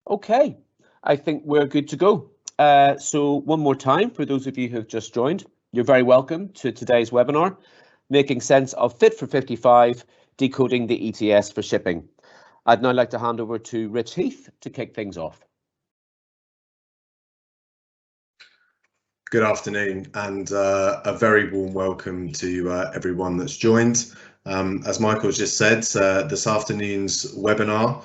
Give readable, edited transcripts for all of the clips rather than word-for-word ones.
Okay, I think we're good to go. So one more time, for those of you who have just joined, you're very welcome to today's webinar, Making Sense of Fit for 55, Decoding the ETS for Shipping. I'd now like to hand over to Rich Heath to kick things off. Good afternoon and a very warm welcome to everyone that's joined. As Michael's just said, this afternoon's webinar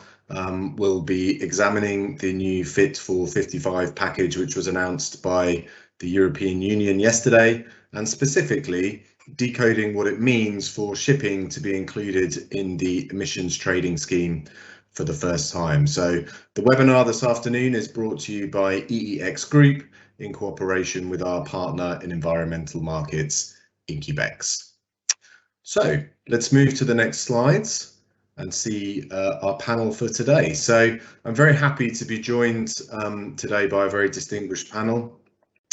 will be examining the new Fit for 55 package, which was announced by the European Union yesterday, and specifically decoding what it means for shipping to be included in the emissions trading scheme for the first time. So the webinar this afternoon is brought to you by EEX Group in cooperation with our partner in environmental markets, Incubex. So let's move to the next slides and see our panel for today. So I'm very happy to be joined today by a very distinguished panel.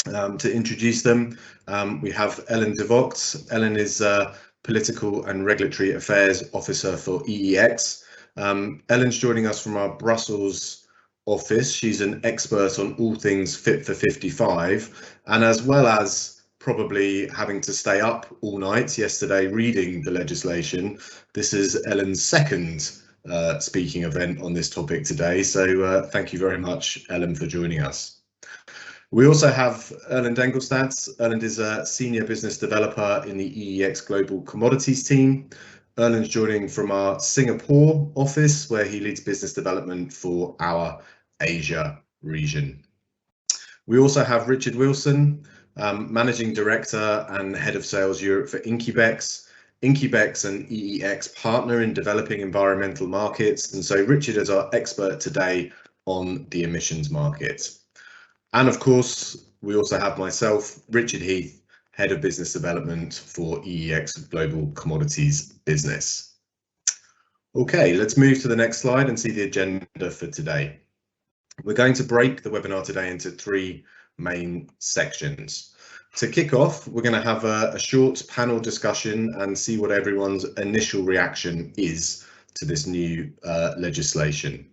To introduce them, we have Erlend de Vocht. Erlend is Political and Regulatory Affairs Officer for EEX. Erlend's joining us from our Brussels office. She's an expert on all things Fit for 55, and as well as probably having to stay up all night yesterday reading the legislation, this is Erlend's second speaking event on this topic today. So thank you very much, Erlend, for joining us. We also have Erlend Engelstad. Erlend is a senior business developer in the EEX Global Commodities team. Erlend's joining from our Singapore office, where he leads business development for our Asia region. We also have Richard Wilson, Managing Director and Head of Sales Europe for Incubex. Incubex and EEX partner in developing environmental markets, and so Richard is our expert today on the emissions market. And of course, we also have myself, Richard Heath, Head of Business Development for EEX Global Commodities Business. Okay, let's move to the next slide and see the agenda for today. We're going to break the webinar today into three main sections. To kick off, we're going to have a short panel discussion and see what everyone's initial reaction is to this new legislation.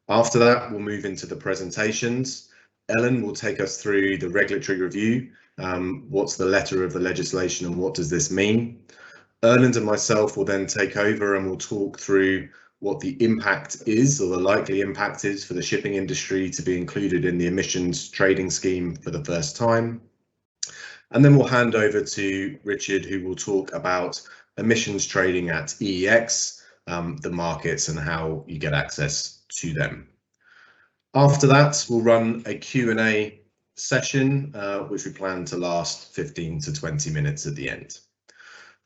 After that, we'll move into the presentations. Erlend will take us through the regulatory review. What's the letter of the legislation and what does this mean? Erlend and myself will then take over and we'll talk through what the impact is, or the likely impact is, for the shipping industry to be included in the emissions trading scheme for the first time. And then we'll hand over to Richard, who will talk about emissions trading at EEX, the markets and how you get access to them. After that, we'll run a Q&A session, which we plan to last 15 to 20 minutes at the end.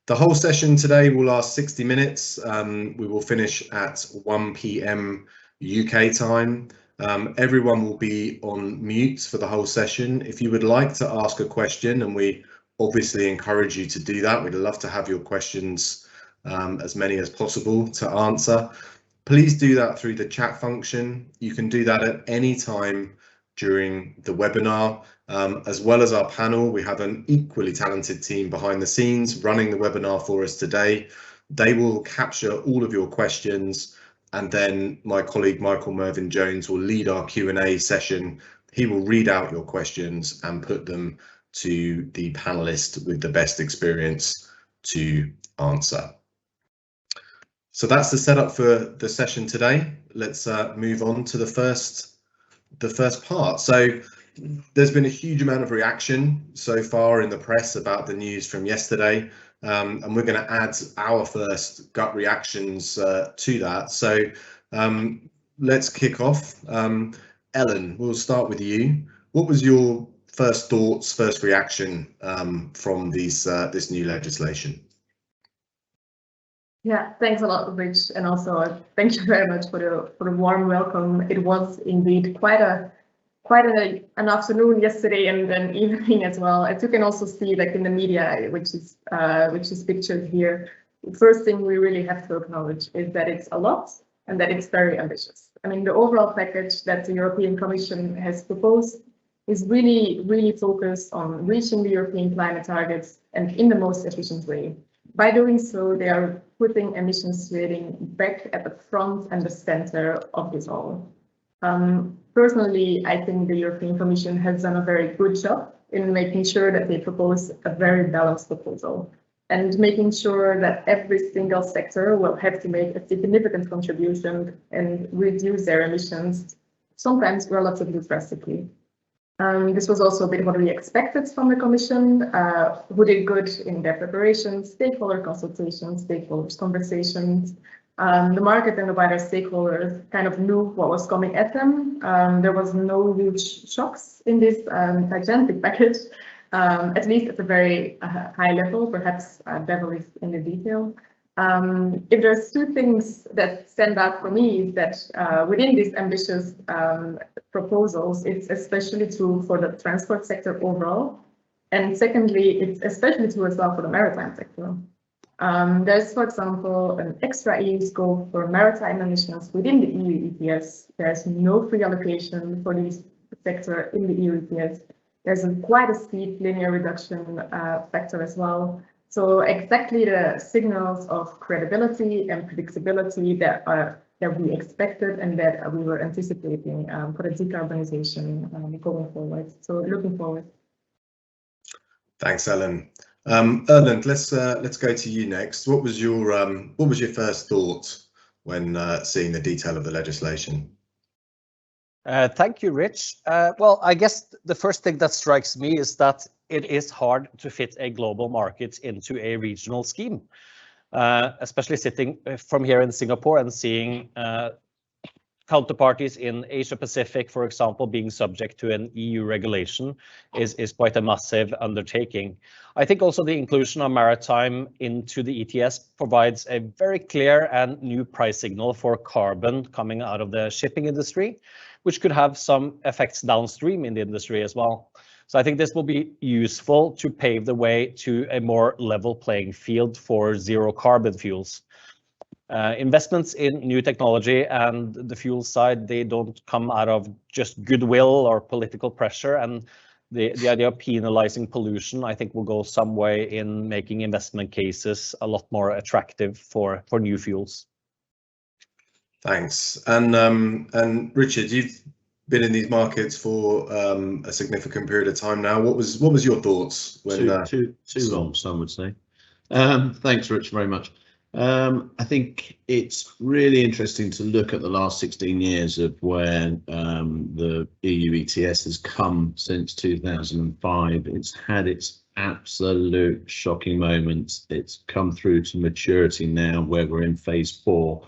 The whole session today will last 60 minutes. We will finish at 1 p.m. UK time. Everyone will be on mute for the whole session. If you would like to ask a question, and we obviously encourage you to do that, we'd love to have your questions, as many as possible to answer. Please do that through the chat function. You can do that at any time during the webinar. As well as our panel, we have an equally talented team behind the scenes running the webinar for us today. They will capture all of your questions, and then my colleague Michael Mervyn Jones will lead our Q&A session. He will read out your questions and put them to the panelist with the best experience to answer. So that's the setup for the session today. Let's move on to the first part. So there's been a huge amount of reaction so far in the press about the news from yesterday, and we're going to add our first gut reactions to that. So let's kick off. Erlend, we'll start with you. What was your first thoughts, first reaction from this new legislation? Yeah, thanks a lot, Rich, and also thank you very much for the warm welcome. It was indeed quite an afternoon yesterday and an evening as well. As you can also see, like in the media, which is pictured here. The first thing we really have to acknowledge is that it's a lot and that it's very ambitious. I mean, the overall package that the European Commission has proposed is really focused on reaching the European climate targets and in the most efficient way. By doing so, they are putting emissions trading back at the front and the center of this all. Personally, I think the European Commission has done a very good job in making sure that they propose a very balanced proposal and making sure that every single sector will have to make a significant contribution and reduce their emissions, sometimes relatively drastically. This was also a bit what we expected from the Commission, who did good in their preparations, stakeholder consultations, stakeholders conversations. The market and the wider stakeholders kind of knew what was coming at them. There was no huge shocks in this gigantic package, at least at a very high level. Perhaps devil is in the detail. If there's two things that stand out for me is that within these ambitious proposals, it's especially true for the transport sector overall. And secondly, it's especially true as well for the maritime sector. There's, for example, an extra EU scope for maritime emissions within the EU ETS. There's no free allocation for this sector in the EU ETS. There's quite a steep linear reduction factor as well. So exactly the signals of credibility and predictability that we expected and that we were anticipating for the decarbonization going forward. So looking forward. Thanks, Ellen. Erlend, let's go to you next. What was your first thought when seeing the detail of the legislation? Thank you, Rich. Well, I guess the first thing that strikes me is that it is hard to fit a global market into a regional scheme, especially sitting from here in Singapore and seeing counterparties in Asia Pacific, for example, being subject to an EU regulation is quite a massive undertaking. I think also the inclusion of maritime into the ETS provides a very clear and new price signal for carbon coming out of the shipping industry, which could have some effects downstream in the industry as well. So I think this will be useful to pave the way to a more level playing field for zero carbon fuels. Investments in new technology and the fuel side, they don't come out of just goodwill or political pressure, and the idea of penalizing pollution, I think, will go some way in making investment cases a lot more attractive for new fuels. Thanks. And Richard, you've been in these markets for a significant period of time now. What was your thoughts when too long, some would say. Thanks, Rich, very much. I think it's really interesting to look at the last 16 years of where the EU ETS has come since 2005. It's had its absolute shocking moments. It's come through to maturity now where we're in phase 4.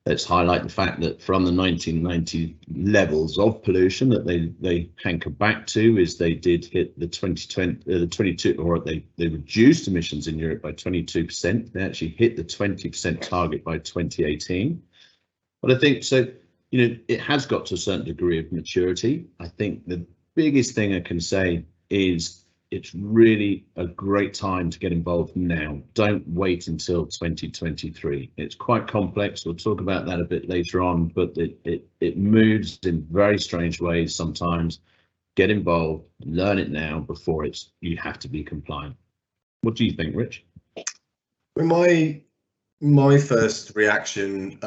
Let's highlight the fact that from the 1990 levels of pollution that they hanker back to is they did hit the 22, or they reduced emissions in Europe by 22%. They actually hit the 20% target by 2018. But I think so, it has got to a certain degree of maturity. I think the biggest thing I can say is it's really a great time to get involved now. Don't wait until 2023. It's quite complex. We'll talk about that a bit later on, but it moves in very strange ways sometimes. Get involved, learn it now before you have to be compliant. What do you think, Rich? My first reaction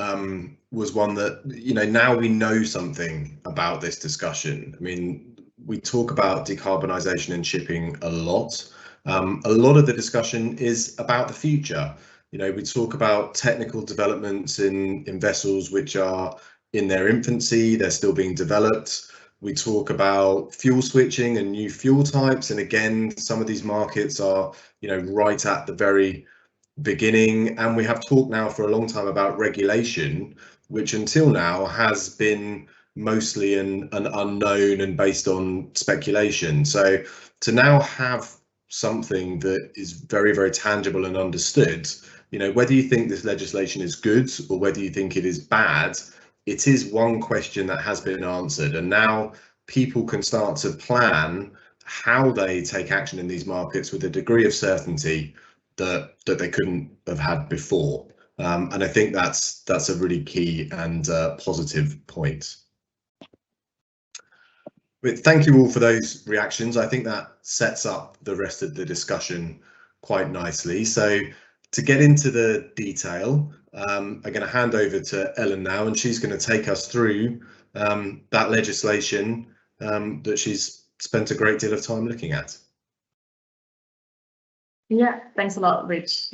was one that, now we know something about this discussion. I mean, we talk about decarbonisation in shipping a lot. A lot of the discussion is about the future. We talk about technical developments in vessels which are in their infancy, they're still being developed. We talk about fuel switching and new fuel types. And again, some of these markets are, right at the very beginning. And we have talked now for a long time about regulation, which until now has been mostly an unknown and based on speculation. So to now have something that is very, very tangible and understood, whether you think this legislation is good or whether you think it is bad, it is one question that has been answered. And now people can start to plan how they take action in these markets with a degree of certainty that they couldn't have had before. And I think that's a really key and positive point. Thank you all for those reactions. I think that sets up the rest of the discussion quite nicely. So to get into the detail, are going to hand over to Erlend now, and she's going to take us through that legislation that she's spent a great deal of time looking at. Yeah, thanks a lot, Rich.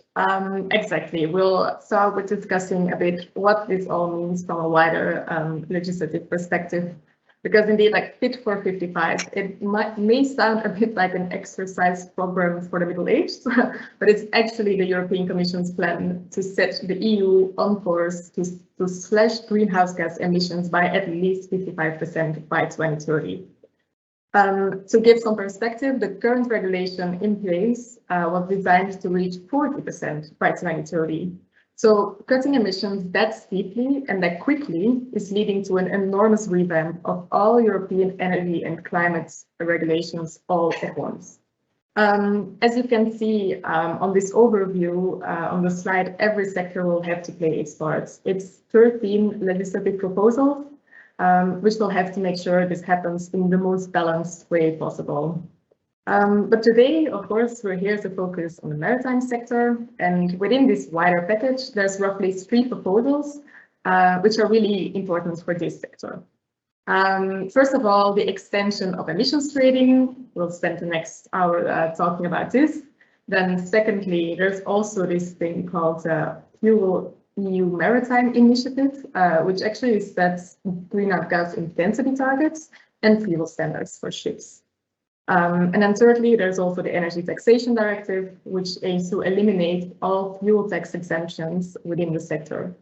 Exactly. We'll start with discussing a bit what this all means from a wider legislative perspective. Because indeed, like Fit for 55, it may sound a bit like an exercise program for the middle-aged, but it's actually the European Commission's plan to set the EU on course to slash greenhouse gas emissions by at least 55% by 2030. To give some perspective, the current regulation in place was designed to reach 40% by 2030. So cutting emissions that steeply and that quickly is leading to an enormous revamp of all European energy and climate regulations all at once. As you can see on this overview on the slide, every sector will have to play its part. It's 13 legislative proposals, which will have to make sure this happens in the most balanced way possible. But today, of course, we're here to focus on the maritime sector, and within this wider package, there's roughly 3 proposals, which are really important for this sector. First of all, the extension of emissions trading. We'll spend the next hour talking about this. Then secondly, there's also this thing called Fuel EU Maritime Initiative, which actually sets greenhouse gas intensity targets and fuel standards for ships. And then thirdly, there's also the Energy Taxation Directive, which aims to eliminate all fuel tax exemptions within the sector.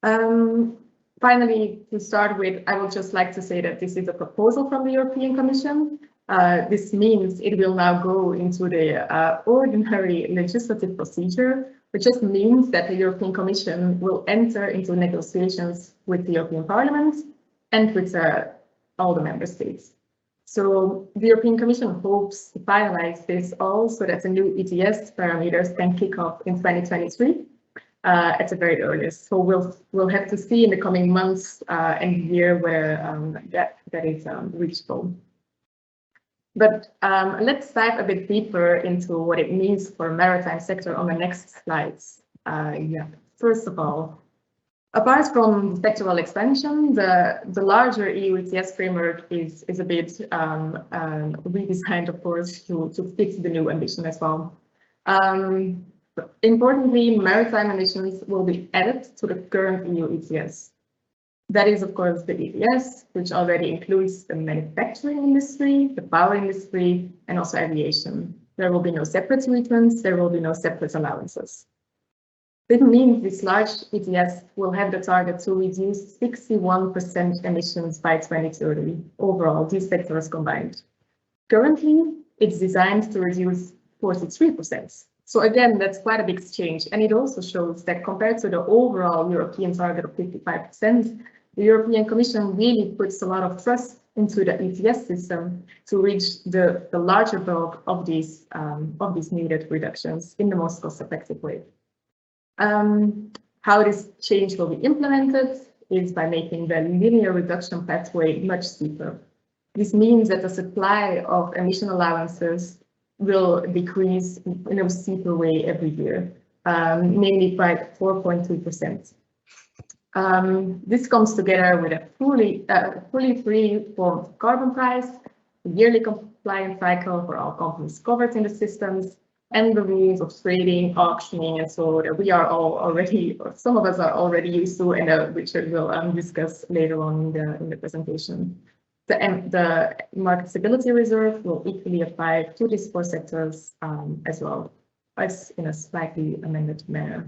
Finally, to start with, I would just like to say that this is a proposal from the European Commission. This means it will now go into the ordinary legislative procedure, which just means that the European Commission will enter into negotiations with the European Parliament and with all the member states. So the European Commission hopes to finalize this all so that the new ETS parameters can kick off in 2023 at the very earliest. So we'll have to see in the coming months and year where that is reachable. But let's dive a bit deeper into what it means for the maritime sector on the next slides. First of all, apart from sectoral expansion, the larger EU ETS framework is a bit redesigned, of course, to fit the new ambition as well. Importantly, maritime emissions will be added to the current EU ETS. That is, of course, the ETS, which already includes the manufacturing industry, the power industry, and also aviation. There will be no separate treatments, there will be no separate allowances. It means this large ETS will have the target to reduce 61% emissions by 2030, overall, these sectors combined. Currently, it's designed to reduce 43%. So again, that's quite a big change. And it also shows that compared to the overall European target of 55%, the European Commission really puts a lot of trust into the ETS system to reach the larger bulk of these needed reductions in the most cost-effective way. How this change will be implemented is by making the linear reduction pathway much steeper. This means that the supply of emission allowances will decrease in a steeper way every year, namely by 4.2%. This comes together with a fully free form of carbon price, a yearly compliance cycle for all companies covered in the systems, and the rules of trading, auctioning, and so that we are all already, or some of us are already used to, and Richard will discuss later on in the presentation. The market stability reserve will equally apply to these 4 sectors as well, as in a slightly amended manner.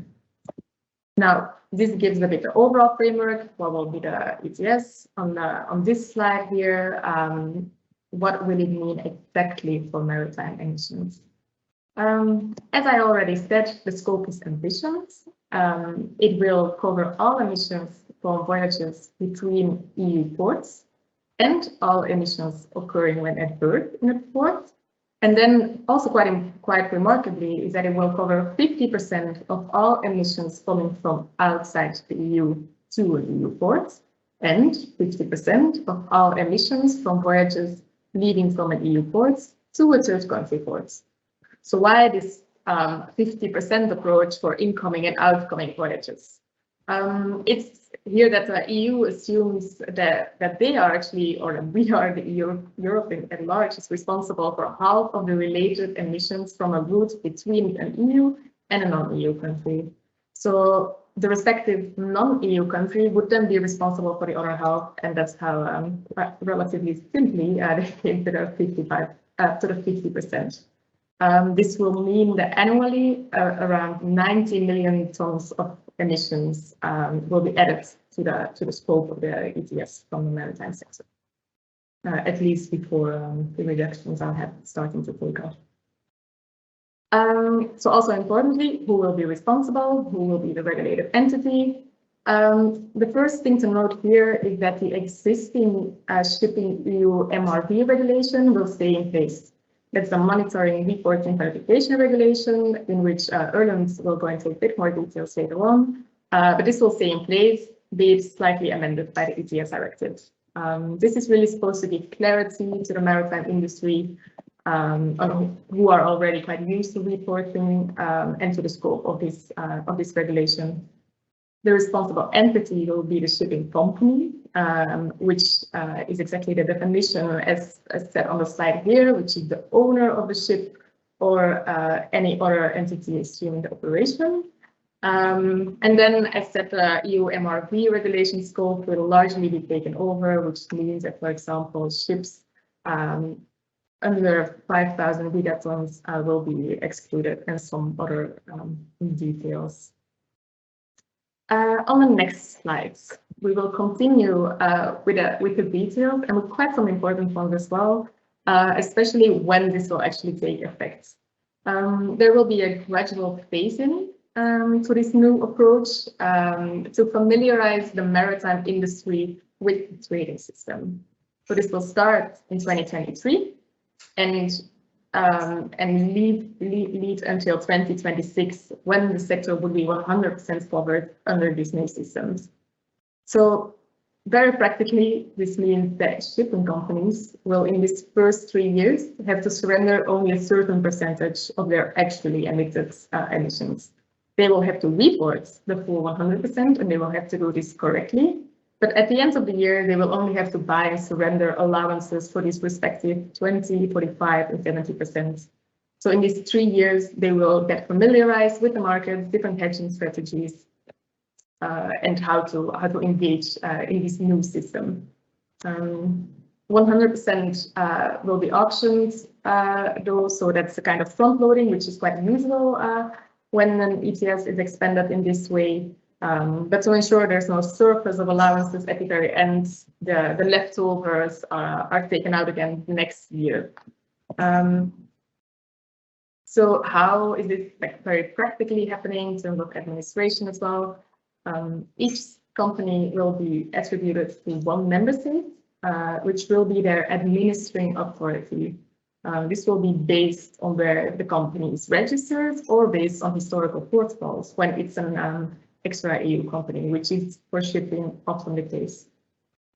Now, this gives a bit of overall framework. What will be the ETS on this slide here? What will it mean exactly for maritime emissions? As I already said, the scope is ambitious. It will cover all emissions from voyages between EU ports and all emissions occurring when at berth in a port. And then also quite remarkably is that it will cover 50% of all emissions coming from outside the EU to an EU port and 50% of all emissions from voyages leaving from an EU port to a third country port. So why this 50% approach for incoming and outgoing voyages? It's here that the EU assumes that they are actually, or that we are, the Europe at large is responsible for half of the related emissions from a route between an EU and a non-EU country. So the respective non-EU country would then be responsible for the other half, and that's how, relatively simply, they came to the 50%. This will mean that annually around 90 million tons of emissions will be added to the scope of the ETS from the maritime sector, at least before the reductions are starting to take off. So also importantly, who will be responsible? Who will be the regulated entity? The first thing to note here is that the existing shipping EU MRV regulation will stay in place. That's the monitoring, reporting, verification regulation, in which Erlend will go into a bit more details later on. But this will stay in place, be it slightly amended by the ETS directive. This is really supposed to give clarity to the maritime industry, who are already quite used to reporting, and to the scope of this regulation. The responsible entity will be the shipping company, which is exactly the definition as set on the slide here, which is the owner of the ship or any other entity assuming the operation. And then as said, the EU MRV regulation scope will largely be taken over, which means that, for example, ships under 5,000 gigatons will be excluded, and some other details. On the next slides, we will continue with the details and with quite some important ones as well, especially when this will actually take effect. There will be a gradual phase-in to this new approach to familiarize the maritime industry with the trading system. So this will start in 2023 and lead until 2026, when the sector will be 100% covered under these new systems. So very practically, this means that shipping companies will, in these first 3 years, have to surrender only a certain percentage of their actually emitted emissions. They will have to report the full 100%, and they will have to do this correctly. But at the end of the year, they will only have to buy and surrender allowances for these respective 20, 45, and 70%. So in these 3 years, they will get familiarized with the market, different hedging strategies, and how to engage in this new system. 100% will be auctioned, though, so that's a kind of front loading, which is quite usual when an ETS is expanded in this way. But to ensure there's no surplus of allowances at the very end, the leftovers are taken out again next year. So how is this very practically happening in terms of administration as well? Each company will be attributed to one member state, which will be their administering authority. This will be based on where the company is registered or based on historical protocols when it's an extra EU company, which is for shipping often the case.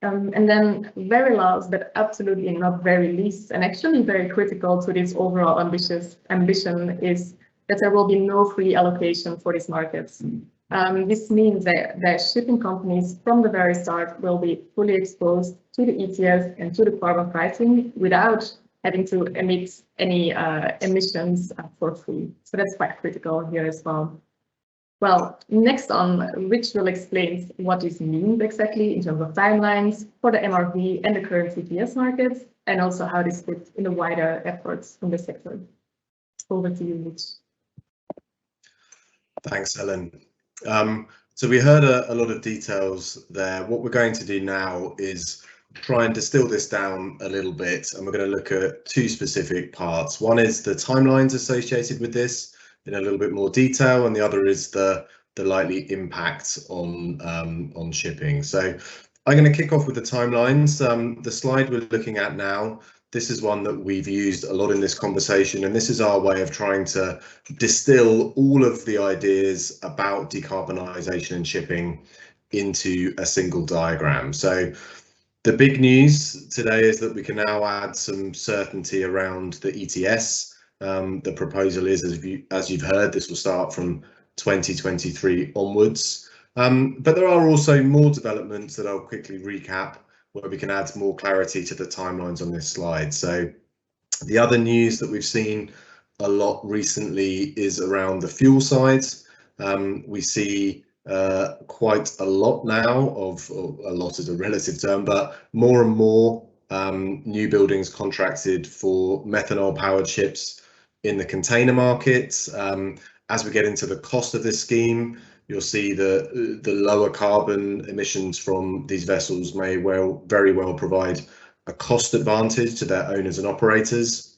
And then very last, but absolutely not very least, and actually very critical to this overall ambition, is that there will be no free allocation for these markets. This means that shipping companies from the very start will be fully exposed to the ETS and to the carbon pricing without having to emit any emissions for free. So that's quite critical here as well. Well, next on, Rich will explain what this means exactly in terms of timelines for the MRV and the current ETS markets, and also how this fits in the wider efforts from the sector. Over to you, Rich. Thanks, Ellen. So we heard a lot of details there. What we're going to do now is try and distill this down a little bit, and we're going to look at two specific parts. One is the timelines associated with this in a little bit more detail, and the other is the likely impact on shipping. So I'm going to kick off with the timelines. The slide we're looking at now, this is one that we've used a lot in this conversation, and this is our way of trying to distill all of the ideas about decarbonisation and shipping into a single diagram. So the big news today is that we can now add some certainty around the ETS. The proposal is, as you've heard, this will start from 2023 onwards. But there are also more developments that I'll quickly recap, where we can add more clarity to the timelines on this slide. So the other news that we've seen a lot recently is around the fuel side. We see quite a lot now of, a lot is a relative term, but more and more new buildings contracted for methanol powered ships in the container market. As we get into the cost of this scheme, you'll see the lower carbon emissions from these vessels may very well provide a cost advantage to their owners and operators.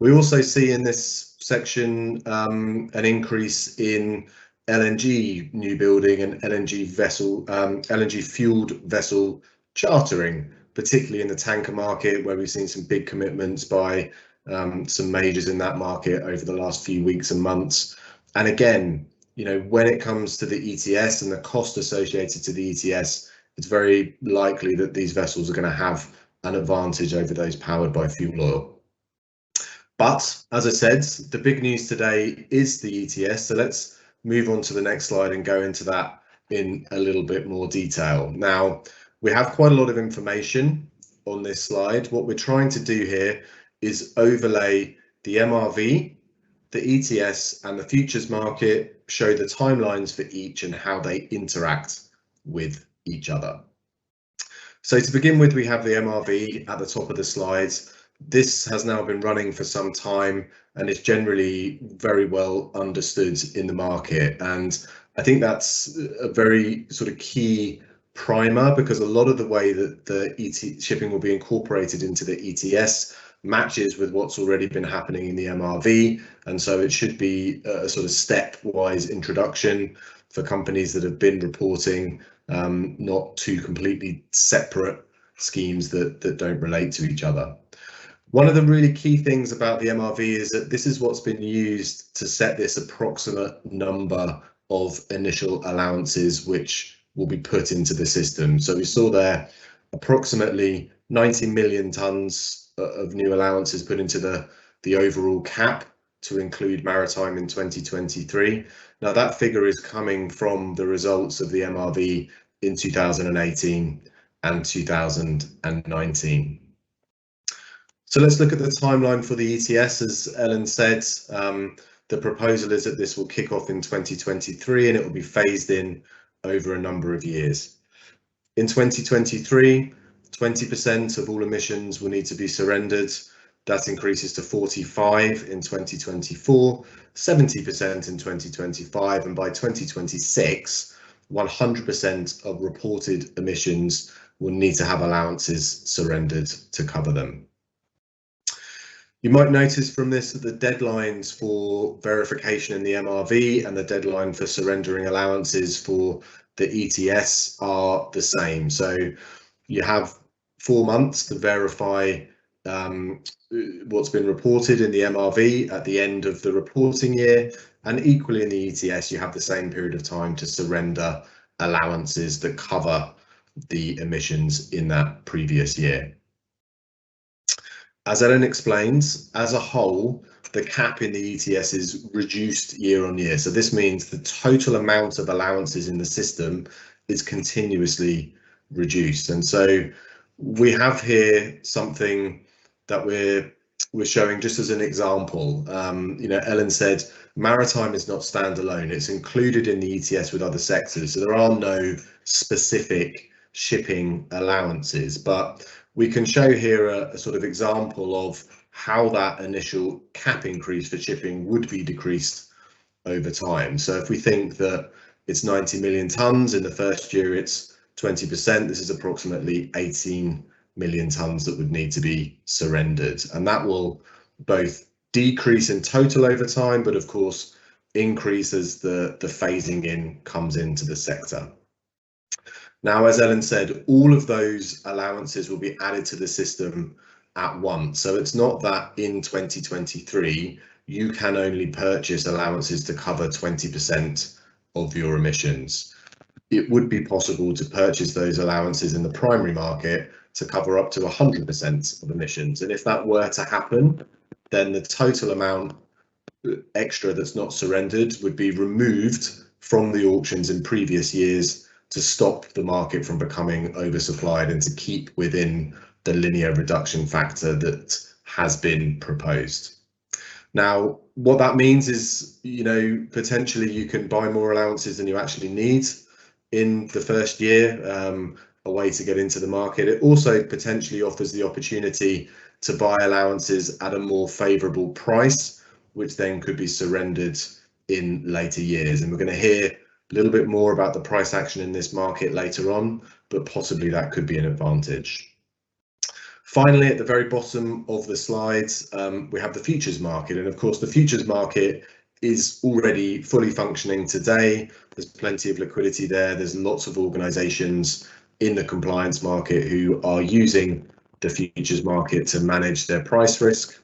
We also see in this section an increase in LNG new building and LNG fueled vessel chartering, particularly in the tanker market, where we've seen some big commitments by some majors in that market over the last few weeks and months. And again, you know, when it comes to the ETS and the cost associated to the ETS, it's very likely that these vessels are going to have an advantage over those powered by fuel oil. But as I said, the big news today is the ETS. So let's move on to the next slide and go into that in a little bit more detail. Now, we have quite a lot of information on this slide. What we're trying to do here is overlay the MRV, the ETS and the futures market, show the timelines for each and how they interact with each other. So to begin with, we have the MRV at the top of the slides. This has now been running for some time and is generally very well understood in the market. And I think that's a very sort of key primer, because a lot of the way that the shipping will be incorporated into the ETS matches with what's already been happening in the MRV. And so it should be a sort of stepwise introduction for companies that have been reporting, not two completely separate schemes that don't relate to each other. One of the really key things about the MRV is that this is what's been used to set this approximate number of initial allowances which will be put into the system. So we saw there approximately 90 million tonnes of new allowances put into the overall cap to include maritime in 2023. Now that figure is coming from the results of the MRV in 2018 and 2019. So let's look at the timeline for the ETS. As Ellen said, the proposal is that this will kick off in 2023 and it will be phased in over a number of years. In 2023, 20% of all emissions will need to be surrendered. That increases to 45% in 2024, 70% in 2025, and by 2026, 100% of reported emissions will need to have allowances surrendered to cover them. You might notice from this that the deadlines for verification in the MRV and the deadline for surrendering allowances for the ETS are the same. So you have 4 months to verify what's been reported in the MRV at the end of the reporting year, and equally in the ETS you have the same period of time to surrender allowances that cover the emissions in that previous year. As Ellen explains, as a whole, the cap in the ETS is reduced year on year. So this means the total amount of allowances in the system is continuously reduced. And so we have here something that we're showing just as an example. You know, Ellen said maritime is not standalone. It's included in the ETS with other sectors. So there are no specific shipping allowances, but we can show here a sort of example of how that initial cap increase for shipping would be decreased over time. So if we think that it's 90 million tonnes, in the first year it's 20%, this is approximately 18 million tonnes that would need to be surrendered. And that will both decrease in total over time, but of course increase as the phasing in comes into the sector. Now, as Ellen said, all of those allowances will be added to the system at once. So it's not that in 2023, you can only purchase allowances to cover 20% of your emissions. It would be possible to purchase those allowances in the primary market to cover up to 100% of emissions. And if that were to happen, then the total amount extra that's not surrendered would be removed from the auctions in previous years to stop the market from becoming oversupplied and to keep within the linear reduction factor that has been proposed. Now, what that means is, potentially you can buy more allowances than you actually need in the first year, a way to get into the market. It also potentially offers the opportunity to buy allowances at a more favourable price, which then could be surrendered in later years. And we're going to hear a little bit more about the price action in this market later on, but possibly that could be an advantage. Finally, at the very bottom of the slides, we have the futures market. And of course, the futures market is already fully functioning today. There's plenty of liquidity there. There's lots of organizations in the compliance market who are using the futures market to manage their price risk.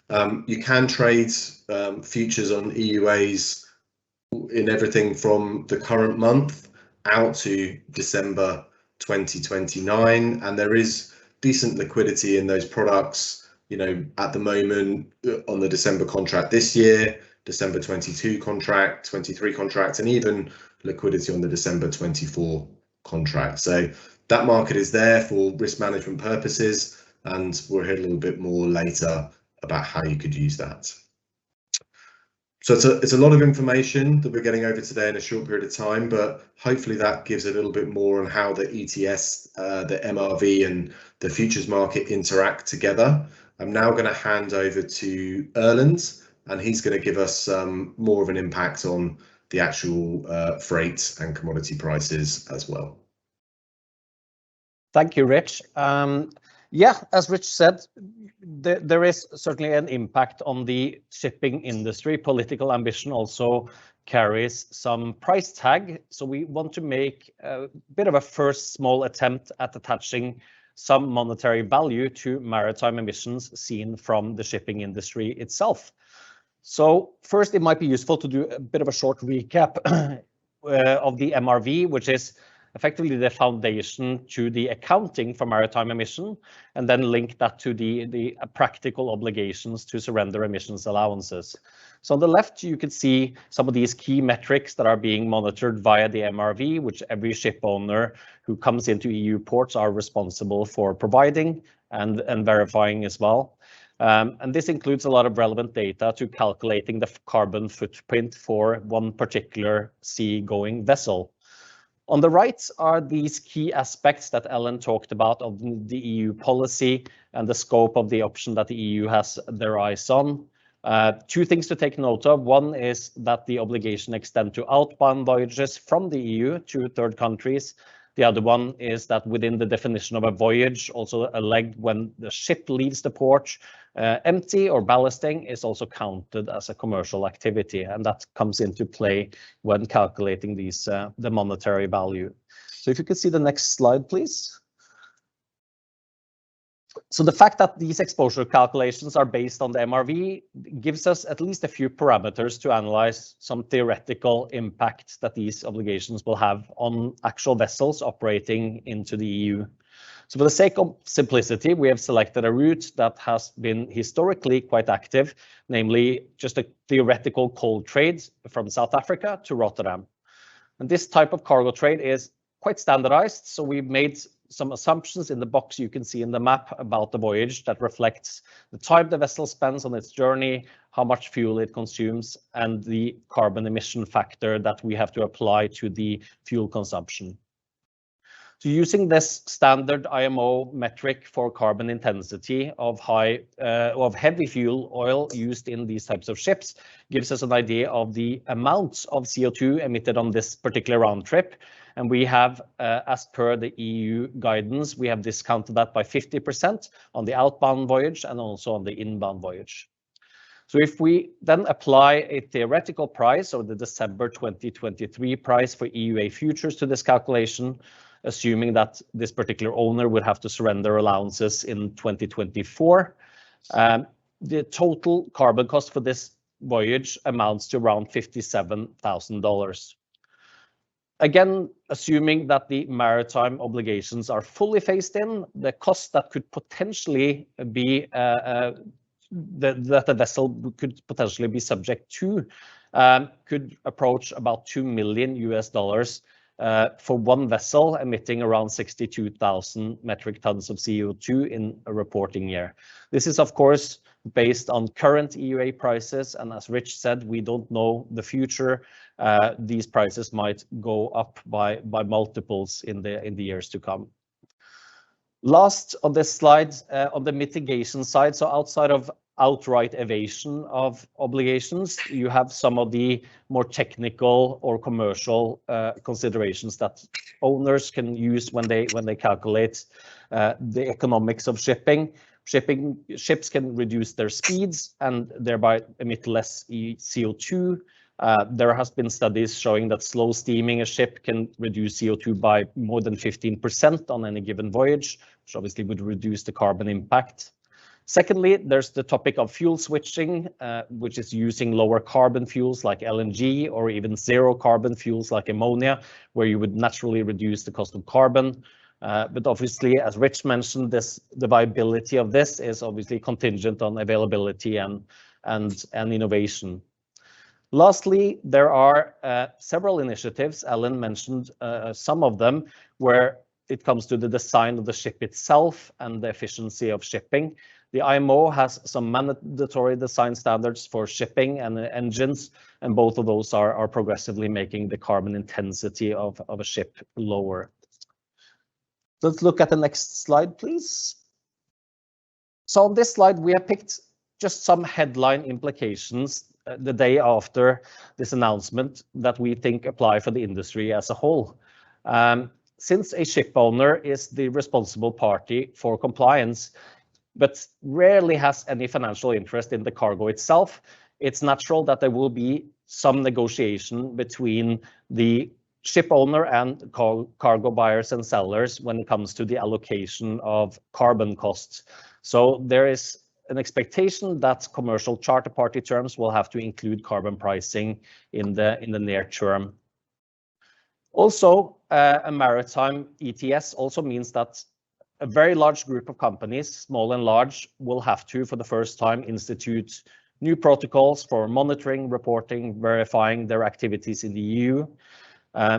You can trade futures on EUAs in everything from the current month out to December 2029, and there is decent liquidity in those products, at the moment on the December contract this year, December 22 contract, 23 contract, and even liquidity on the December 24 contract. So that market is there for risk management purposes, and we'll hear a little bit more later about how you could use that. So it's a lot of information that we're getting over today in a short period of time, but hopefully that gives a little bit more on how the ETS, the MRV and the futures market interact together. I'm now going to hand over to Erlend, and he's going to give us more of an impact on the actual freight and commodity prices as well. Thank you, Rich. Yeah, as Rich said, there is certainly an impact on the shipping industry. Political ambition also carries some price tag. So we want to make a bit of a first small attempt at attaching some monetary value to maritime emissions seen from the shipping industry itself. So first, it might be useful to do a bit of a short recap of the MRV, which is effectively the foundation to the accounting for maritime emission, and then link that to the practical obligations to surrender emissions allowances. So on the left, you can see some of these key metrics that are being monitored via the MRV, which every ship owner who comes into EU ports are responsible for providing and verifying as well. And this includes a lot of relevant data to calculating the carbon footprint for one particular sea-going vessel. On the right are these key aspects that Ellen talked about of the EU policy and the scope of the option that the EU has their eyes on. Two things to take note of. One is that the obligation extends to outbound voyages from the EU to third countries. The other one is that within the definition of a voyage, also a leg when the ship leaves the port empty or ballasting is also counted as a commercial activity, and that comes into play when calculating these the monetary value. So if you could see the next slide, please. So the fact that these exposure calculations are based on the MRV gives us at least a few parameters to analyze some theoretical impact that these obligations will have on actual vessels operating into the EU. So for the sake of simplicity, we have selected a route that has been historically quite active, namely just a theoretical coal trade from South Africa to Rotterdam. And this type of cargo trade is quite standardized, so we've made some assumptions in the box you can see in the map about the voyage that reflects the time the vessel spends on its journey, how much fuel it consumes, and the carbon emission factor that we have to apply to the fuel consumption. So using this standard IMO metric for carbon intensity of heavy fuel oil used in these types of ships gives us an idea of the amounts of CO2 emitted on this particular round trip. And we have, as per the EU guidance, we have discounted that by 50% on the outbound voyage and also on the inbound voyage. So if we then apply a theoretical price or the December 2023 price for EUA futures to this calculation, assuming that this particular owner would have to surrender allowances in 2024, the total carbon cost for this voyage amounts to around $57,000. Again, assuming that the maritime obligations are fully phased in, the cost that could potentially be that the vessel could potentially be subject to could approach about $2 million for one vessel emitting around 62,000 metric tons of CO2 in a reporting year. This is, of course, based on current EUA prices, and as Rich said, we don't know the future. These prices might go up by multiples in the years to come. Last on this slide, on the mitigation side, so outside of outright evasion of obligations, you have some of the more technical or commercial considerations that owners can use when they calculate the economics of shipping. Ships can reduce their speeds and thereby emit less CO2. There has been studies showing that slow steaming a ship can reduce CO2 by more than 15% on any given voyage, which obviously would reduce the carbon impact. Secondly, there's the topic of fuel switching, which is using lower carbon fuels like LNG or even zero carbon fuels like ammonia, where you would naturally reduce the cost of carbon. But obviously, as Rich mentioned, the viability of this is obviously contingent on availability and innovation. Lastly, there are several initiatives, Erlend mentioned some of them, where it comes to the design of the ship itself and the efficiency of shipping. The IMO has some mandatory design standards for shipping and engines, and both of those are progressively making the carbon intensity of a ship lower. Let's look at the next slide, please. So on this slide, we have picked just some headline implications the day after this announcement that we think apply for the industry as a whole. Since a ship owner is the responsible party for compliance, but rarely has any financial interest in the cargo itself, it's natural that there will be some negotiation between the ship owner and cargo buyers and sellers when it comes to the allocation of carbon costs. So there is an expectation that commercial charter party terms will have to include carbon pricing in the near term. Also, a maritime ETS also means that a very large group of companies, small and large, will have to, for the first time, institute new protocols for monitoring, reporting, verifying their activities in the EU.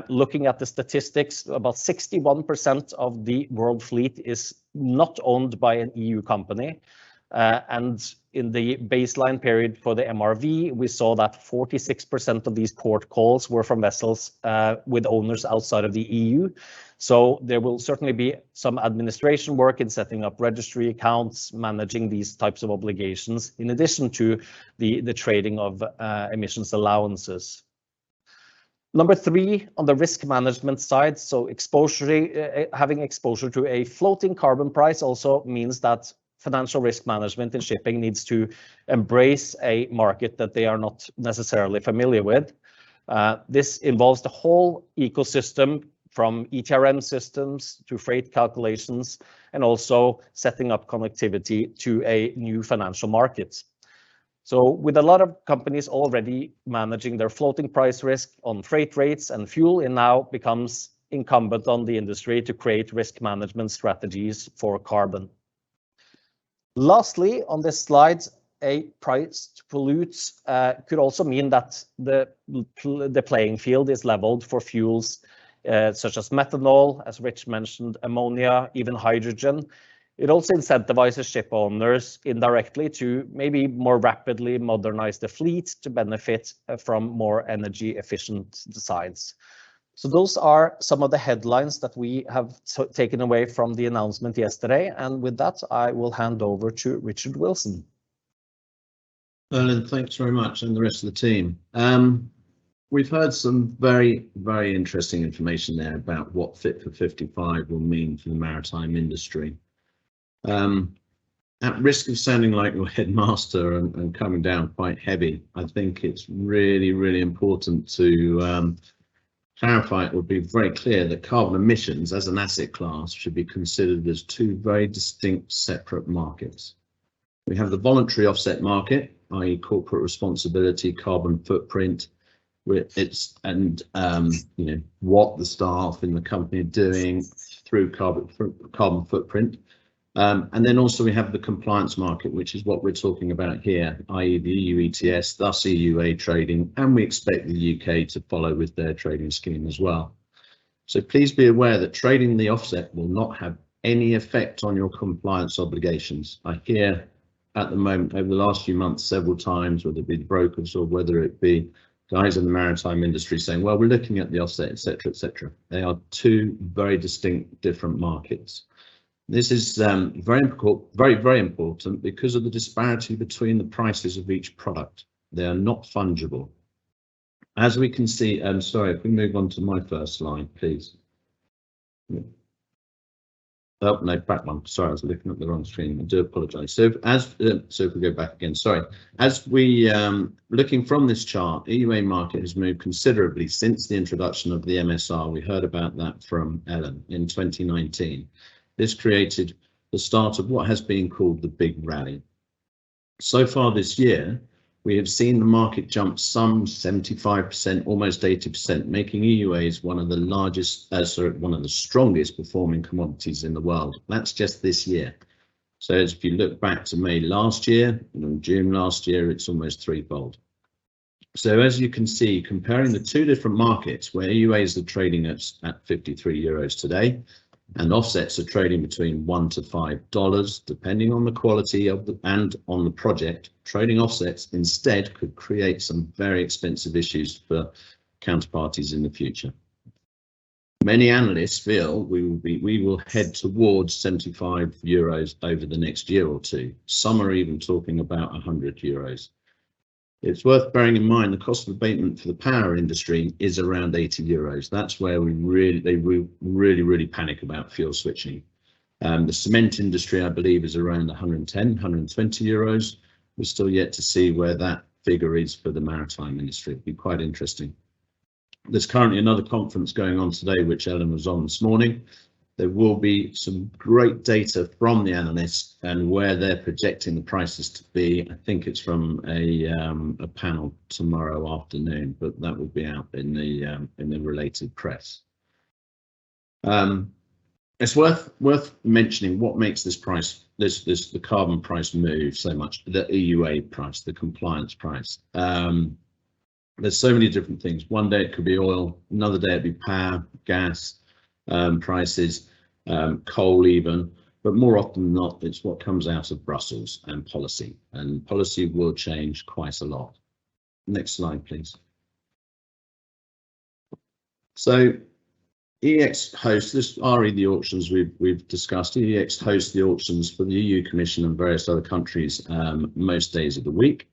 Looking at the statistics, about 61% of the world fleet is not owned by an EU company. And in the baseline period for the MRV, we saw that 46% of these port calls were from vessels with owners outside of the EU. So there will certainly be some administration work in setting up registry accounts, managing these types of obligations, in addition to the trading of emissions allowances. Number three, on the risk management side, so having exposure to a floating carbon price also means that financial risk management in shipping needs to embrace a market that they are not necessarily familiar with. This involves the whole ecosystem, from ETRM systems to freight calculations, and also setting up connectivity to a new financial market. So with a lot of companies already managing their floating price risk on freight rates and fuel, it now becomes incumbent on the industry to create risk management strategies for carbon. Lastly, on this slide, a price to pollute could also mean that the playing field is leveled for fuels such as methanol, as Rich mentioned, ammonia, even hydrogen. It also incentivizes ship owners indirectly to maybe more rapidly modernize the fleet to benefit from more energy efficient designs. So those are some of the headlines that we have taken away from the announcement yesterday. And with that, I will hand over to Richard Wilson. Erlend, thanks very much, and the rest of the team. We've heard some very, very interesting information there about what Fit for 55 will mean for the maritime industry. At risk of sounding like your headmaster and coming down quite heavy, I think it's really, really important to clarify, it would be very clear that carbon emissions as an asset class should be considered as two very distinct separate markets. We have the voluntary offset market, i.e. corporate responsibility, carbon footprint, what the staff in the company are doing through carbon footprint. And then also we have the compliance market, which is what we're talking about here, i.e. the EU ETS, thus EUA trading, and we expect the UK to follow with their trading scheme as well. So please be aware that trading the offset will not have any effect on your compliance obligations. I hear at the moment, over the last few months, several times, whether it be brokers or whether it be guys in the maritime industry saying, well, we're looking at the offset, etc., etc. They are two very distinct, different markets. This is very important because of the disparity between the prices of each product. They are not fungible. As we can see, sorry, if we move on to my first slide, please. Oh, no, back one. Sorry, I was looking at the wrong screen. I do apologise. So if we go back again, sorry. As we looking from this chart, EUA market has moved considerably since the introduction of the MSR. We heard about that from Erlend in 2019. This created the start of what has been called the big rally. So far this year, we have seen the market jump some 75%, almost 80%, making EUAs one of the largest, one of the strongest performing commodities in the world. That's just this year. So as if you look back to May last year and June last year, it's almost threefold. So as you can see, comparing the two different markets where EUAs are trading at 53 euros today, and offsets are trading between $1 to $5, depending on the quality of and on the project. Trading offsets instead could create some very expensive issues for counterparties in the future. Many analysts feel we will head towards 75 euros over the next year or two. Some are even talking about 100 euros. It's worth bearing in mind the cost of abatement for the power industry is around 80 euros. That's where they really panic about fuel switching. The cement industry, I believe, is around 110, 120 euros. We're still yet to see where that figure is for the maritime industry. It'd be quite interesting. There's currently another conference going on today, which Ellen was on this morning. There will be some great data from the analysts and where they're projecting the prices to be. I think it's from a panel tomorrow afternoon, but that will be out in the related press. It's worth mentioning what makes this price, the carbon price move so much. The EUA price, the compliance price. There's so many different things. One day it could be oil, another day it'd be power, gas. Prices, coal even, but more often than not, it's what comes out of Brussels and policy will change quite a lot. Next slide, please. So EEX hosts, this RE the auctions we've discussed. EEX hosts the auctions for the EU Commission and various other countries most days of the week.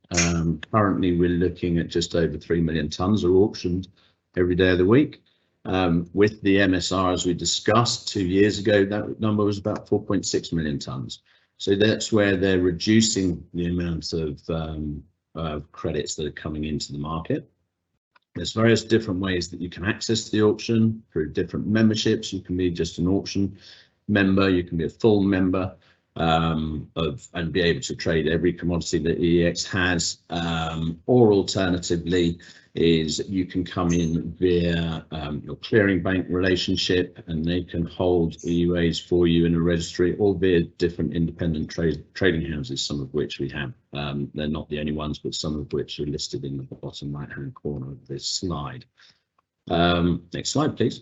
Currently, we're looking at just over 3 million tonnes are auctioned every day of the week. With the MSR, as we discussed 2 years ago, that number was about 4.6 million tonnes. So that's where they're reducing the amount of credits that are coming into the market. There's various different ways that you can access the auction through different memberships. You can be just an auction member, you can be a full member and be able to trade every commodity that EEX has, or alternatively is you can come in via your clearing bank relationship and they can hold EUAs for you in a registry, or via different independent trading houses, some of which we have. They're not the only ones, but some of which are listed in the bottom right hand corner of this slide. Next slide, please.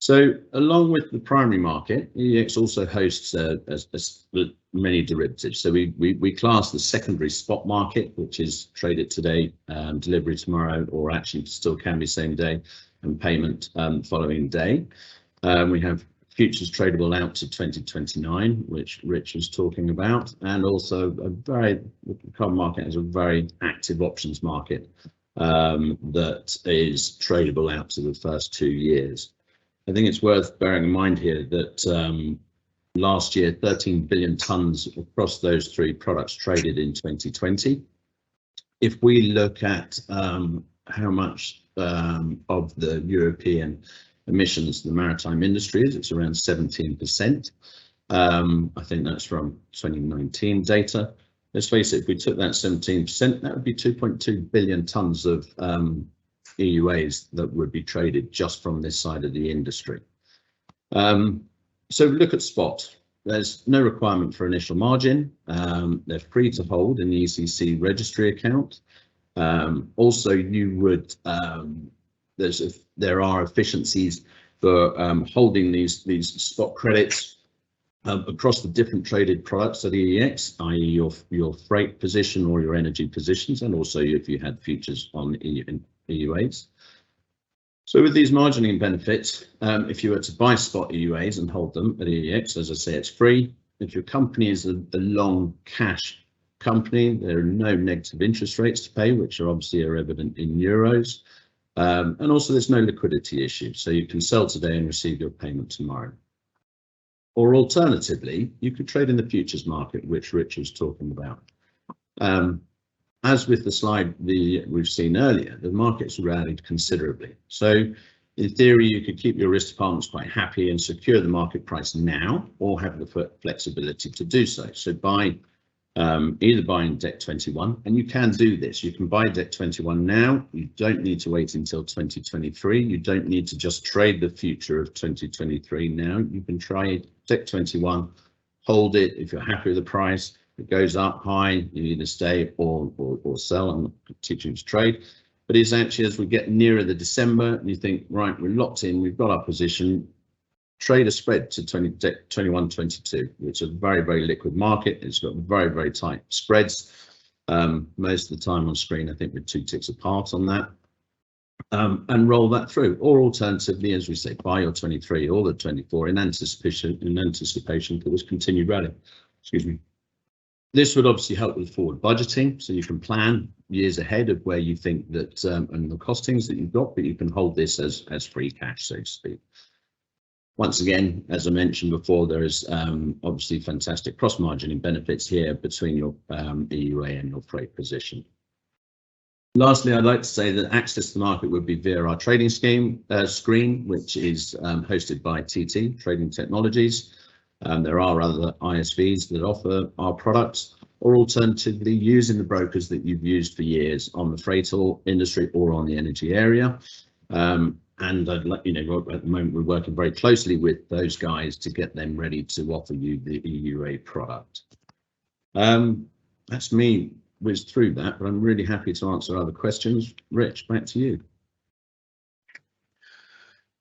So along with the primary market, EEX also hosts many derivatives. So we class the secondary spot market, which is traded today, delivery tomorrow, or actually still can be same day, and payment following day. We have futures tradable out to 2029, which Rich was talking about, and also the carbon market has a very active options market that is tradable out to the first 2 years. I think it's worth bearing in mind here that last year 13 billion tonnes across those three products traded in 2020. If we look at how much of the European emissions the maritime industry is, it's around 17%. I think that's from 2019 data. Let's face it, if we took that 17%, that would be 2.2 billion tonnes of EUAs that would be traded just from this side of the industry. So look at spot. There's no requirement for initial margin. They're free to hold in the ECC registry account. Also, you would there are efficiencies for holding these spot credits across the different traded products at EEX, i.e. your freight position or your energy positions, and also if you had futures on EUAs. So with these margining benefits, if you were to buy spot EUAs and hold them at EEX, as I say, it's free. If your company is a long cash company, there are no negative interest rates to pay, which are obviously evident in euros. And also there's no liquidity issue, so you can sell today and receive your payment tomorrow. Or alternatively, you could trade in the futures market, which Rich was talking about. As with the slide we've seen earlier, the market's rallied considerably. So in theory, you could keep your risk departments quite happy and secure the market price now, or have the flexibility to do so. So either buying DEC 21, and you can do this. You can buy DEC 21 now. You don't need to wait until 2023. You don't need to just trade the future of 2023 now. You can try DEC 21, hold it. If you're happy with the price, it goes up high, you either stay or sell. I'm not teaching you to trade, but it's actually as we get nearer the December and you think, right, we're locked in, we've got our position, trade a spread to 21, 22, which is a very, very liquid market. It's got very, very tight spreads. Most of the time on screen, I think we're 2 ticks apart on that. And roll that through, or alternatively, as we say, buy your 23 or the 24 in anticipation for this continued rally. Excuse me. This would obviously help with forward budgeting, so you can plan years ahead of where you think that and the costings that you've got, but you can hold this as free cash, so to speak. Once again, as I mentioned before, there is obviously fantastic cross-margining benefits here between your EUA and your freight position. Lastly, I'd like to say that access to the market would be via our trading screen, which is hosted by TT, Trading Technologies. There are other ISVs that offer our products, or alternatively using the brokers that you've used for years on the freight industry or on the energy area. And I'd like, at the moment we're working very closely with those guys to get them ready to offer you the EUA product. That's me whizzed through that, but I'm really happy to answer other questions. Rich, back to you.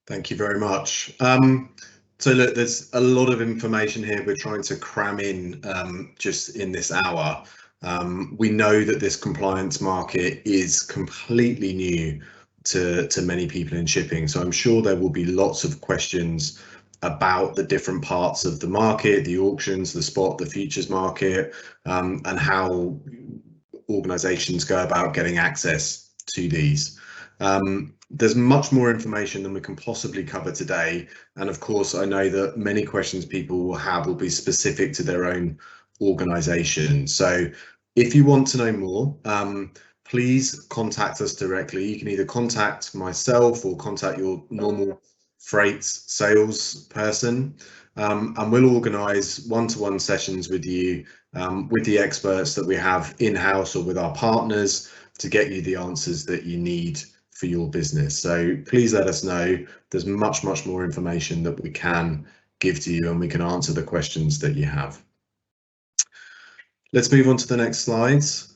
Thank you very much. So look, there's a lot of information here we're trying to cram in just in this hour. We know that this compliance market is completely new to many people in shipping, so I'm sure there will be lots of questions about the different parts of the market, the auctions, the spot, the futures market, and how organizations go about getting access to these. There's much more information than we can possibly cover today, and of course I know that many questions people will have will be specific to their own organization. So if you want to know more, please contact us directly. You can either contact myself or contact your normal freight sales person, and we'll organize one-to-one sessions with you, with the experts that we have in-house or with our partners, to get you the answers that you need for your business. So please let us know. There's much more information that we can give to you, and we can answer the questions that you have. Let's move on to the next slides.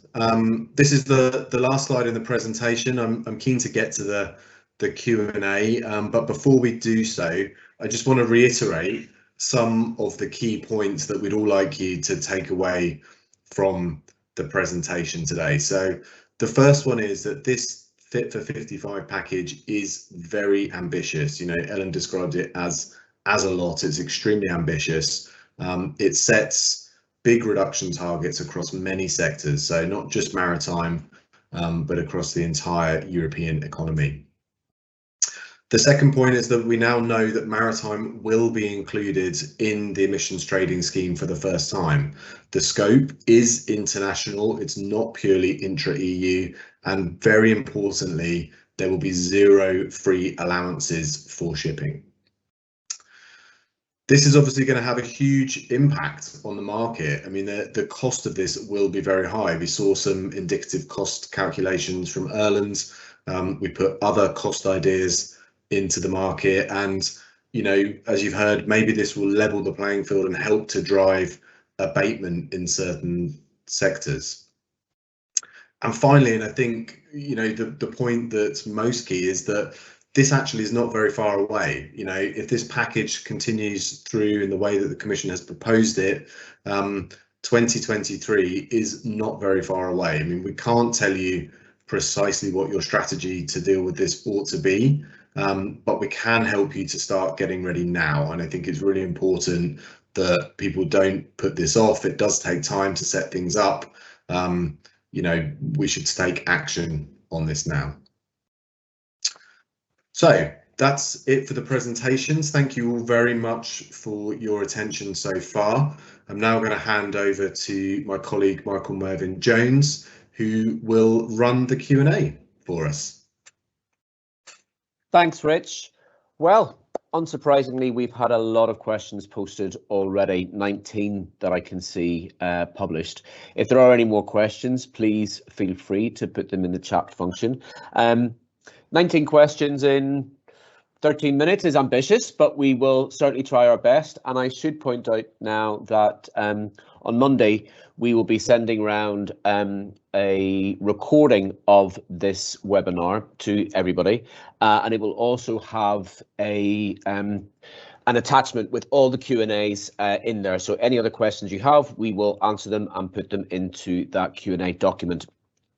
This is the last slide in the presentation. I'm keen to get to the Q&A, but before we do so, I just want to reiterate some of the key points that we'd all like you to take away from the presentation today. So the first one is that this Fit for 55 package is very ambitious. Erlend described it as a lot. It's extremely ambitious. It sets big reduction targets across many sectors, so not just maritime, but across the entire European economy. The second point is that we now know that maritime will be included in the emissions trading scheme for the first time. The scope is international, it's not purely intra-EU, and very importantly, there will be 0 free allowances for shipping. This is obviously going to have a huge impact on the market. I mean, the cost of this will be very high. We saw some indicative cost calculations from Erlend. We put other cost ideas into the market, and you know, as you've heard, maybe this will level the playing field and help to drive abatement in certain sectors. And finally, and I think, you know, the point that's most key is that this actually is not very far away. You know, if this package continues through in the way that the Commission has proposed it, 2023 is not very far away. I mean, we can't tell you precisely what your strategy to deal with this ought to be, but we can help you to start getting ready now. And I think it's really important that people don't put this off. It does take time to set things up. You know, we should take action on this now. So that's it for the presentations. Thank you all very much for your attention so far. I'm now going to hand over to my colleague Michael Mervyn Jones, who will run the Q&A for us. Thanks, Rich. Well, unsurprisingly, we've had a lot of questions posted already, 19 that I can see published. If there are any more questions, please feel free to put them in the chat function. 19 questions in 13 minutes is ambitious, but we will certainly try our best. And I should point out now that on Monday, we will be sending around a recording of this webinar to everybody, and it will also have an attachment with all the Q&As in there. So any other questions you have, we will answer them and put them into that Q&A document.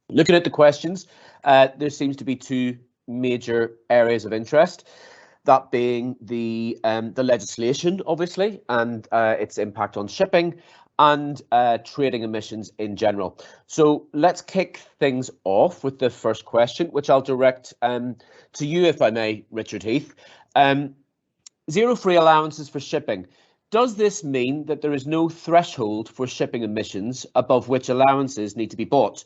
Looking at the questions, there seems to be two major areas of interest, that being the legislation, obviously, and its impact on shipping, and trading emissions in general. So let's kick things off with the first question, which I'll direct to you, if I may, Richard Heath. Zero free allowances for shipping. Does this mean that there is no threshold for shipping emissions above which allowances need to be bought?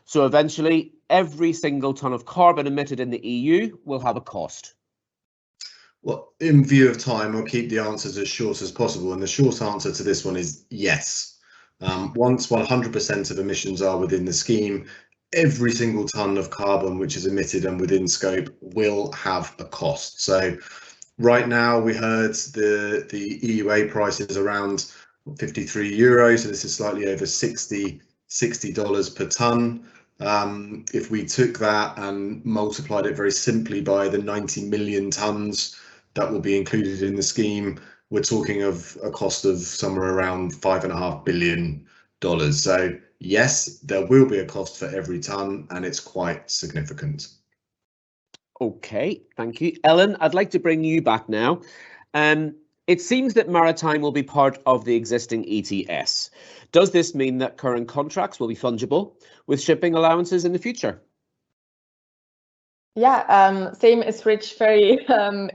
So eventually, every single tonne of carbon emitted in the EU will have a cost. Well, in view of time, I'll keep the answers as short as possible. And the short answer to this one is yes. Once 100% of emissions are within the scheme, every single tonne of carbon which is emitted and within scope will have a cost. So right now we heard the EUA price is around 53 euros. So this is slightly over $60 per tonne. If we took that and multiplied it very simply by the 90 million tonnes that will be included in the scheme, we're talking of a cost of somewhere around $5.5 billion. So yes, there will be a cost for every tonne, and it's quite significant. Okay, thank you. Ellen, I'd like to bring you back now. It seems that maritime will be part of the existing ETS. Does this mean that current contracts will be fungible with shipping allowances in the future? Yeah, same as Rich, very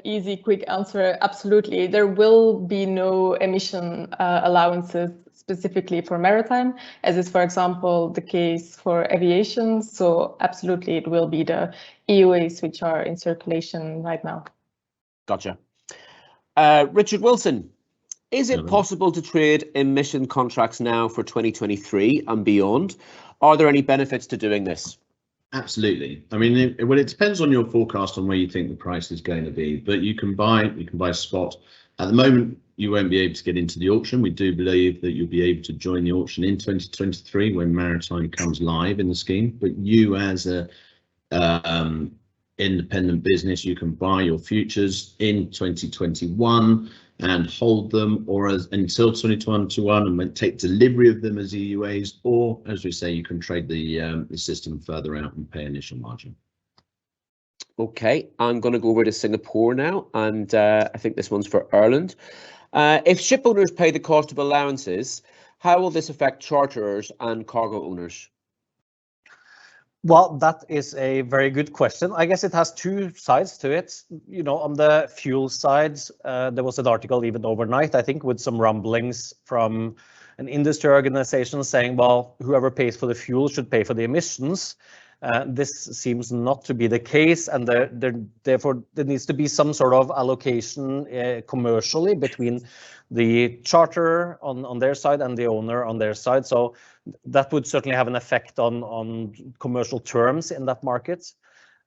easy, quick answer. Absolutely. There will be no emission allowances specifically for maritime, as is, for example, the case for aviation. So absolutely, it will be the EUAs which are in circulation right now. Gotcha. Richard Wilson, is it possible to trade emission contracts now for 2023 and beyond? Are there any benefits to doing this? Absolutely. I mean, well, it depends on your forecast on where you think the price is going to be, but you can buy spot. At the moment, you won't be able to get into the auction. We do believe that you'll be able to join the auction in 2023 when maritime comes live in the scheme. But you, as a independent business, you can buy your futures in 2021 and hold them, or until 2021, and then take delivery of them as EUAs, or as we say, you can trade the system further out and pay initial margin. Okay, I'm going to go over to Singapore now, and I think this one's for Erlend. If ship owners pay the cost of allowances, how will this affect charterers and cargo owners? Well, that is a very good question. I guess it has two sides to it. You know, on the fuel side, there was an article even overnight, I think, with some rumblings from an industry organization saying, well, whoever pays for the fuel should pay for the emissions. This seems not to be the case, and therefore there needs to be some sort of allocation commercially between the charterer on their side and the owner on their side. So that would certainly have an effect on commercial terms in that market.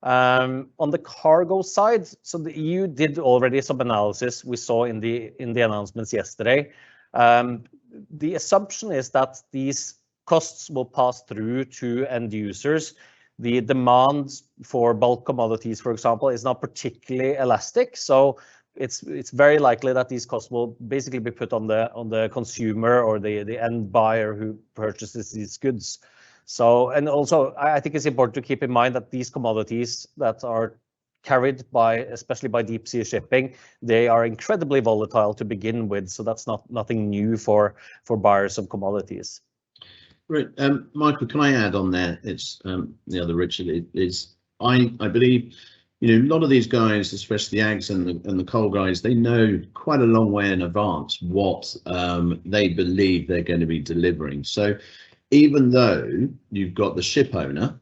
On the cargo side, so the EU did already some analysis we saw in the announcements yesterday. The assumption is that these costs will pass through to end users. The demand for bulk commodities, for example, is not particularly elastic, so it's very likely that these costs will basically be put on the consumer or the end buyer who purchases these goods. So, and also I think it's important to keep in mind that these commodities that are carried especially by deep sea shipping, they are incredibly volatile to begin with. So that's nothing new for buyers of commodities. Right, Michael, can I add on there? It's the other Richard is I believe, you know, a lot of these guys, especially the ags and the coal guys, they know quite a long way in advance what they believe they're going to be delivering. So even though you've got the ship owner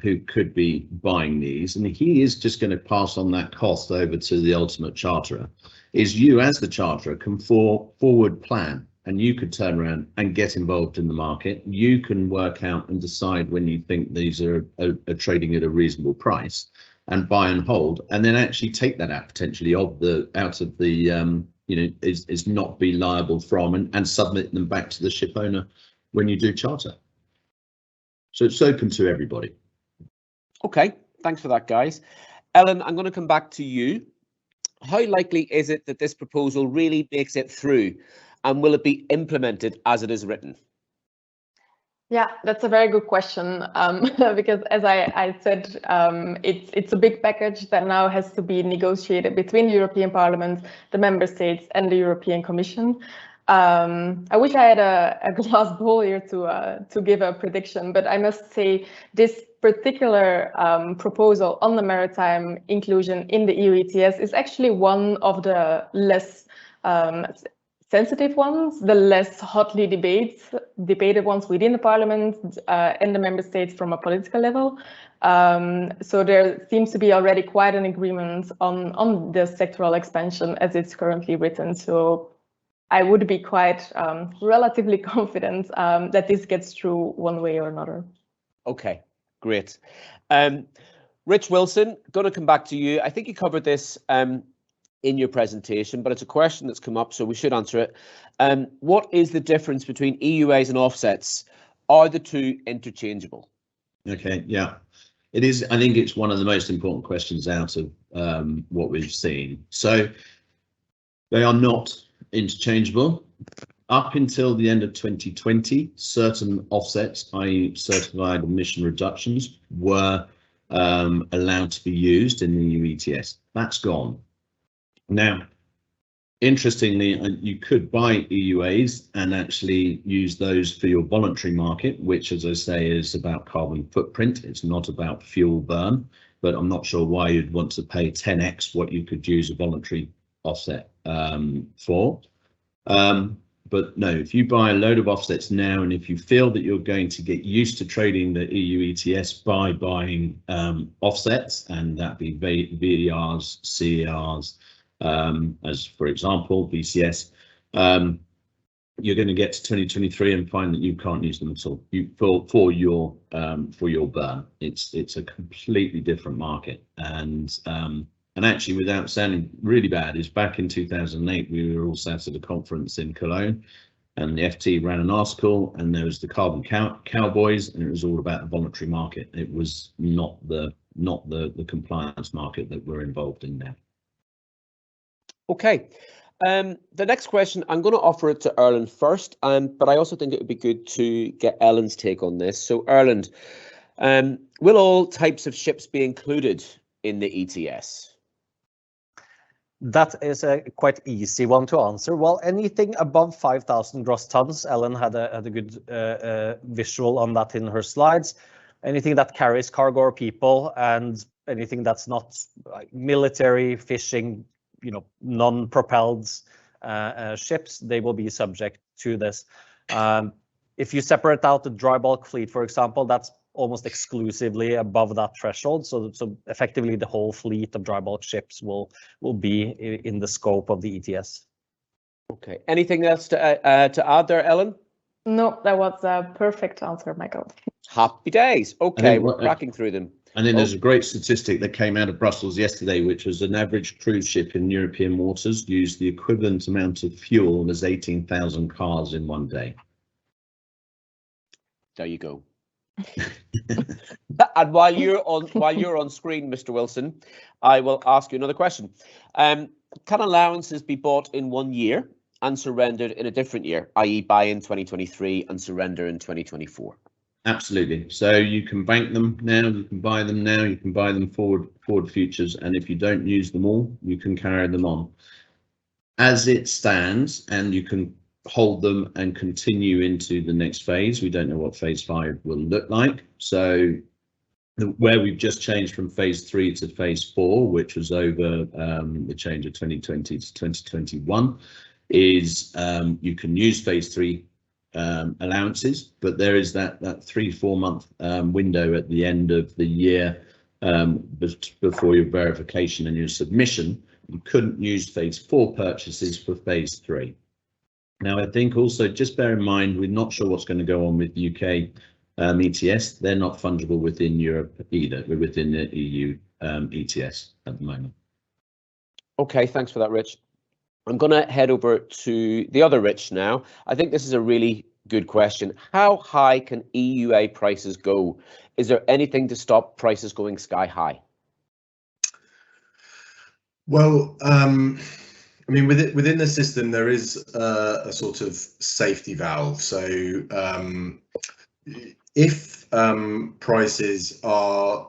who could be buying these, and he is just going to pass on that cost over to the ultimate charterer, is you as the charterer can forward plan, and you could turn around and get involved in the market. You can work out and decide when you think these are trading at a reasonable price and buy and hold, and then actually take that out potentially out of the you know, is not be liable from, and submit them back to the ship owner when you do charter. So it's open to everybody. Okay, thanks for that, guys. Ellen, I'm going to come back to you. How likely is it that this proposal really makes it through, and will it be implemented as it is written? Yeah, that's a very good question, because as I said, it's a big package that now has to be negotiated between the European Parliament, the Member States, and the European Commission. I wish I had a glass bowl here to give a prediction, but I must say this particular proposal on the maritime inclusion in the EU ETS is actually one of the less sensitive ones, the less hotly debated ones within the Parliament and the Member States from a political level. So there seems to be already quite an agreement on the sectoral expansion as it's currently written. So I would be quite relatively confident that this gets through one way or another. Okay, great. Rich Wilson, going to come back to you. I think you covered this in your presentation, but it's a question that's come up, so we should answer it. What is the difference between EUAs and offsets? Are the two interchangeable? Okay, yeah, it is. I think it's one of the most important questions out of what we've seen. So they are not interchangeable. Up until the end of 2020, certain offsets, i.e. certified emission reductions, were allowed to be used in the EU ETS. That's gone. Now, interestingly, you could buy EUAs and actually use those for your voluntary market, which, as I say, is about carbon footprint. It's not about fuel burn, but I'm not sure why you'd want to pay 10x what you could use a voluntary offset for. But no, if you buy a load of offsets now, and if you feel that you're going to get used to trading the EU ETS by buying offsets, and that be VERs, CERs, as for example BCS, you're going to get to 2023 and find that you can't use them at all. For your burn, it's a completely different market. And actually, without sounding really bad, is back in 2008 we were all sat at a conference in Cologne, and the FT ran an article, and there was the carbon cowboys, and it was all about the voluntary market. It was not the compliance market that we're involved in now. Okay, the next question, I'm going to offer it to Erlend first, but I also think it would be good to get Ellen's take on this. So Erlend, will all types of ships be included in the ETS? That is a quite easy one to answer. Well, anything above 5,000 gross tons, Ellen had a good visual on that in her slides. Anything that carries cargo or people, and anything that's not like military, fishing, you know, non-propelled ships, they will be subject to this. If you separate out the dry bulk fleet, for example, that's almost exclusively above that threshold. So effectively the whole fleet of dry bulk ships will be in the scope of the ETS. Okay, anything else to add there, Ellen? No, that was a perfect answer, Michael. Happy days. Okay, we're cracking through them. And then there's a great statistic that came out of Brussels yesterday, which was an average cruise ship in European waters used the equivalent amount of fuel as 18,000 cars in one day. There you go. And while you're on screen, Mr. Wilson, I will ask you another question. Can allowances be bought in 1 year and surrendered in a different year, i.e. buy in 2023 and surrender in 2024? Absolutely. So you can bank them now, you can buy them now, you can buy them forward futures, and if you don't use them all, you can carry them on. As it stands, and you can hold them and continue into the next phase. We don't know what phase 5 will look like. So where we've just changed from phase 3 to phase 4, which was over the change of 2020 to 2021, is you can use phase 3 allowances, but there is that 3-4 month window at the end of the year before your verification and your submission. You couldn't use phase 4 purchases for phase 3. Now, I think also just bear in mind, we're not sure what's going to go on with UK ETS. They're not fungible within Europe either. We're within the EU ETS at the moment. Okay, thanks for that, Rich. I'm going to head over to the other Rich now. I think this is a really good question. How high can EUA prices go? Is there anything to stop prices going sky high? Well, I mean, within the system, there is a sort of safety valve. So if prices are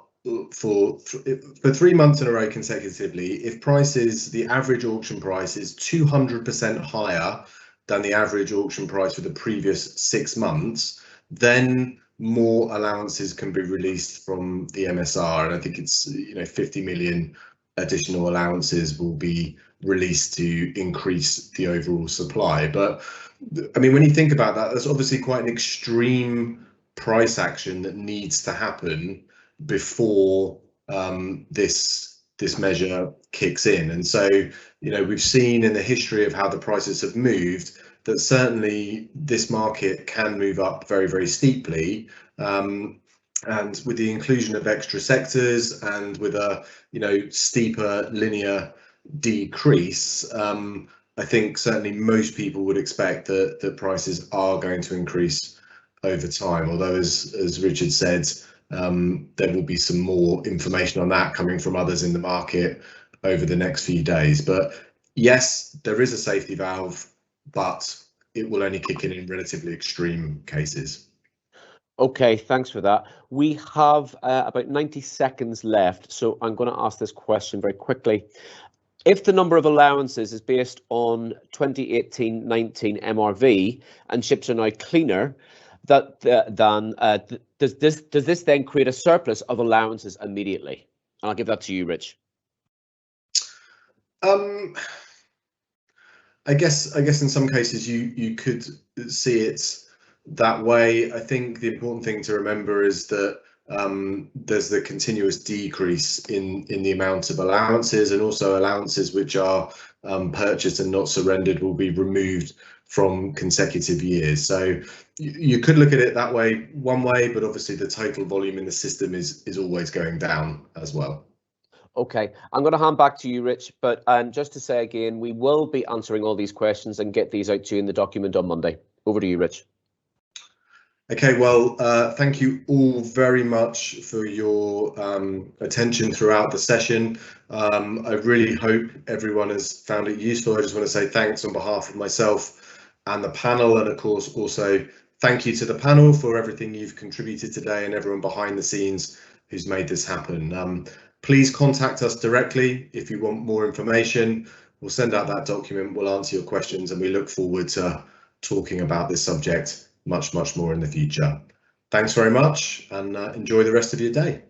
for 3 months in a row consecutively, if the average auction price is 200% higher than the average auction price for the previous 6 months, then more allowances can be released from the MSR. And I think it's 50 million additional allowances will be released to increase the overall supply. But I mean, when you think about that, that's obviously quite an extreme price action that needs to happen before this measure kicks in. And so, we've seen in the history of how the prices have moved that certainly this market can move up very, very steeply. And with the inclusion of extra sectors and with a steeper linear decrease, I think certainly most people would expect that prices are going to increase over time. Although, as Richard said, there will be some more information on that coming from others in the market over the next few days. But yes, there is a safety valve, but it will only kick in relatively extreme cases. Okay, thanks for that. We have about 90 seconds left, so I'm going to ask this question very quickly. If the number of allowances is based on 2018-19 MRV and ships are now cleaner, does this then create a surplus of allowances immediately? And I'll give that to you, Rich. I guess in some cases you could see it that way. I think the important thing to remember is that there's the continuous decrease in the amount of allowances, and also allowances which are purchased and not surrendered will be removed from consecutive years. So you could look at it that way, one way, but obviously the total volume in the system is always going down as well. Okay, I'm going to hand back to you, Rich, but just to say again, we will be answering all these questions and get these out to you in the document on Monday. Over to you, Rich. Okay, well, thank you all very much for your attention throughout the session. I really hope everyone has found it useful. I just want to say thanks on behalf of myself and the panel, and of course also thank you to the panel for everything you've contributed today and everyone behind the scenes who's made this happen. Please contact us directly if you want more information. We'll send out that document, we'll answer your questions, and we look forward to talking about this subject much more in the future. Thanks very much, and enjoy the rest of your day.